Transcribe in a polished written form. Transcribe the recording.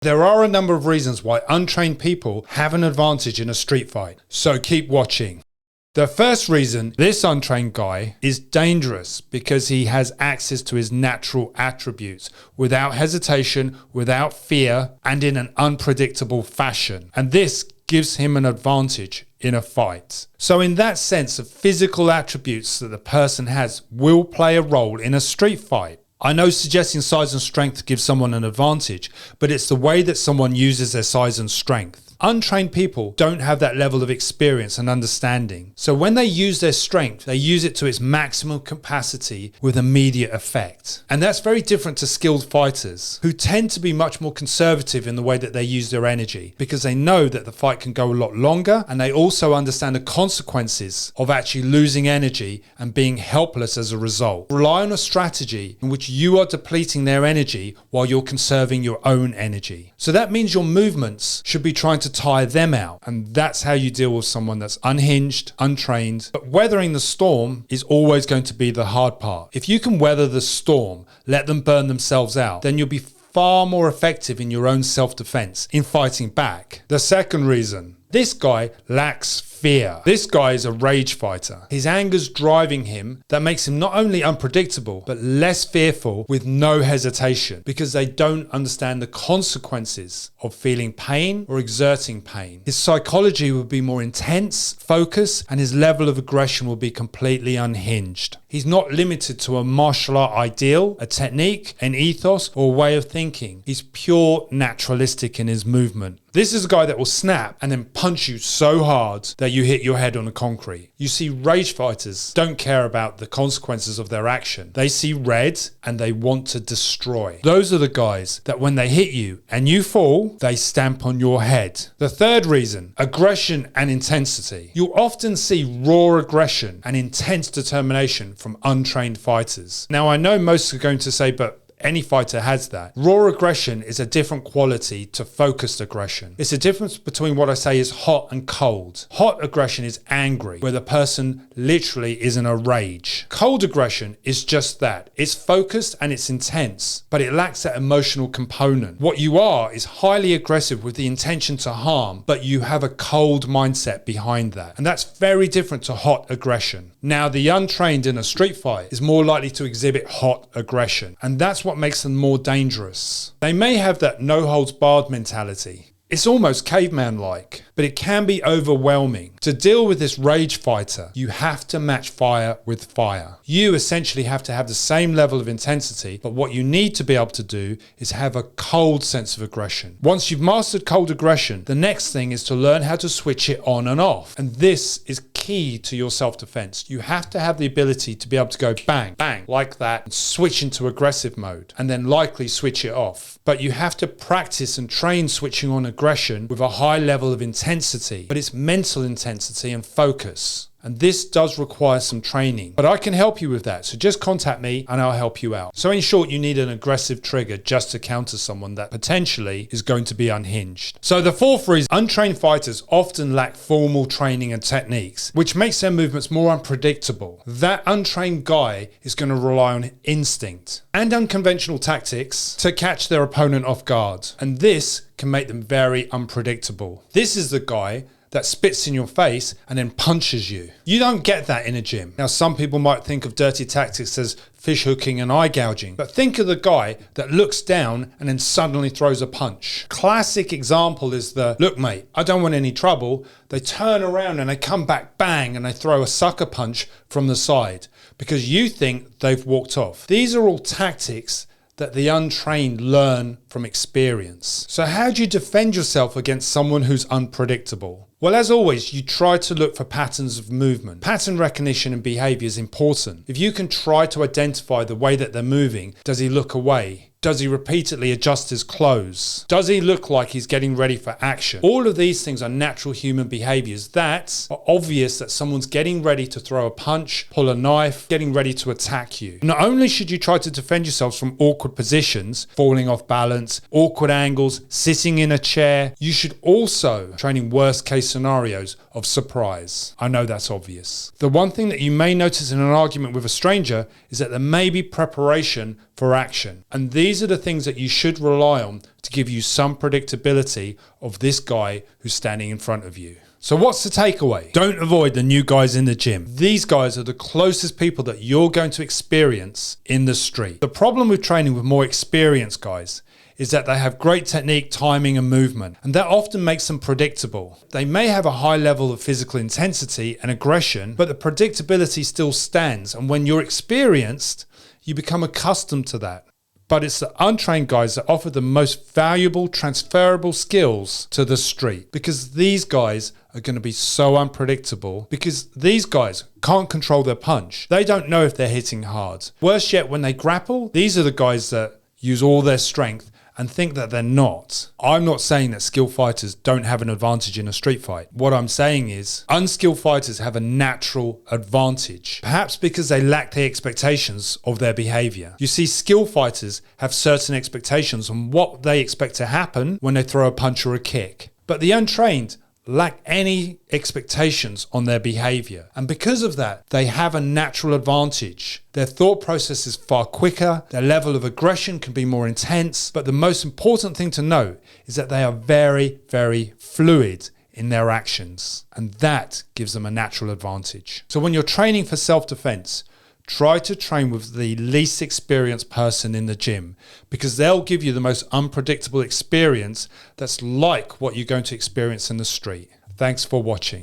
There are a number of reasons why untrained people have an advantage in a street fight, so keep watching. The first reason this untrained guy is dangerous because he has access to his natural attributes without hesitation, without fear, and in an unpredictable fashion. And this gives him an advantage in a fight. So in that sense, the physical attributes that the person has will play a role in a street fight. I know suggesting size and strength gives someone an advantage, but it's the way that someone uses their size and strength. Untrained people don't have that level of experience and understanding. So when they use their strength, they use it to its maximum capacity with immediate effect. And that's very different to skilled fighters who tend to be much more conservative in the way that they use their energy because they know that the fight can go a lot longer, and they also understand the consequences of actually losing energy and being helpless as a result. Rely on a strategy in which you are depleting their energy while you're conserving your own energy. So that means your movements should be trying to tire them out, and that's how you deal with someone that's unhinged, untrained. But weathering the storm is always going to be the hard part. If you can weather the storm, let them burn themselves out, then you'll be far more effective in your own self-defense in fighting back. The second reason, this guy lacks fear. This guy is a rage fighter. His anger's driving him. That makes him not only unpredictable, but less fearful with no hesitation because they don't understand the consequences of feeling pain or exerting pain. His psychology will be more intense, focused, and his level of aggression will be completely unhinged. He's not limited to a martial art ideal, a technique, an ethos, or a way of thinking. He's pure naturalistic in his movement. This is a guy that will snap and then punch you so hard that you hit your head on the concrete. You see, rage fighters don't care about the consequences of their action. They see red and they want to destroy. Those are the guys that when they hit you and you fall, they stamp on your head. The third reason, aggression and intensity. You'll often see raw aggression and intense determination from untrained fighters. Now, I know most are going to say, but any fighter has that. Raw aggression is a different quality to focused aggression. It's a difference between what I say is hot and cold. Hot aggression is angry, where the person literally is in a rage. Cold aggression is just that. It's focused and it's intense, but it lacks that emotional component. What you are is highly aggressive with the intention to harm, but you have a cold mindset behind that. And that's very different to hot aggression. Now, the untrained in a street fight is more likely to exhibit hot aggression, and that's what makes them more dangerous. They may have that no holds barred mentality. It's almost caveman-like, but it can be overwhelming. To deal with this rage fighter, you have to match fire with fire. You essentially have to have the same level of intensity, but what you need to be able to do is have a cold sense of aggression. Once you've mastered cold aggression, the next thing is to learn how to switch it on and off. And this is key to your self-defense. You have to have the ability to be able to go bang, bang, like that, and switch into aggressive mode, and then likely switch it off. But you have to practice and train switching on aggression with a high level of intensity, but it's mental intensity and focus. And this does require some training, but I can help you with that. So just contact me and I'll help you out. So in short, you need an aggressive trigger just to counter someone that potentially is going to be unhinged. So the fourth reason, untrained fighters often lack formal training and techniques, which makes their movements more unpredictable. That untrained guy is going to rely on instinct and unconventional tactics to catch their opponent off guard. And this can make them very unpredictable. This is the guy that spits in your face and then punches you. You don't get that in a gym. Now, some people might think of dirty tactics as fish hooking and eye gouging, but think of the guy that looks down and then suddenly throws a punch. Classic example is the, look mate, I don't want any trouble. They turn around and they come back, bang, and they throw a sucker punch from the side because you think they've walked off. These are all tactics that the untrained learn from experience. So how do you defend yourself against someone who's unpredictable? Well, as always, you try to look for patterns of movement. Pattern recognition and behavior is important. If you can try to identify the way that they're moving, does he look away? Does he repeatedly adjust his clothes? Does he look like he's getting ready for action? All of these things are natural human behaviors that are obvious that someone's getting ready to throw a punch, pull a knife, getting ready to attack you. Not only should you try to defend yourselves from awkward positions, falling off balance, awkward angles, sitting in a chair, you should also, training worst case scenarios of surprise. I know that's obvious. The one thing that you may notice in an argument with a stranger is that there may be preparation for action. And these are the things that you should rely on to give you some predictability of this guy who's standing in front of you. So what's the takeaway? Don't avoid the new guys in the gym. These guys are the closest people that you're going to experience in the street. The problem with training with more experienced guys is that they have great technique, timing, and movement, and that often makes them predictable. They may have a high level of physical intensity and aggression, but the predictability still stands, and when you're experienced, you become accustomed to that. But it's the untrained guys that offer the most valuable, transferable skills to the street, because these guys are going to be so unpredictable, because these guys can't control their punch. They don't know if they're hitting hard. Worse yet, when they grapple, these are the guys that use all their strength and think that they're not. I'm not saying that skilled fighters don't have an advantage in a street fight. What I'm saying is unskilled fighters have a natural advantage, perhaps because they lack the expectations of their behavior. You see, skilled fighters have certain expectations on what they expect to happen when they throw a punch or a kick. But the untrained lack any expectations on their behavior. And because of that, they have a natural advantage. Their thought process is far quicker, their level of aggression can be more intense, but the most important thing to note is that they are very, very fluid in their actions. And that gives them a natural advantage. So when you're training for self-defense, try to train with the least experienced person in the gym, because they'll give you the most unpredictable experience that's like what you're going to experience in the street. Thanks for watching.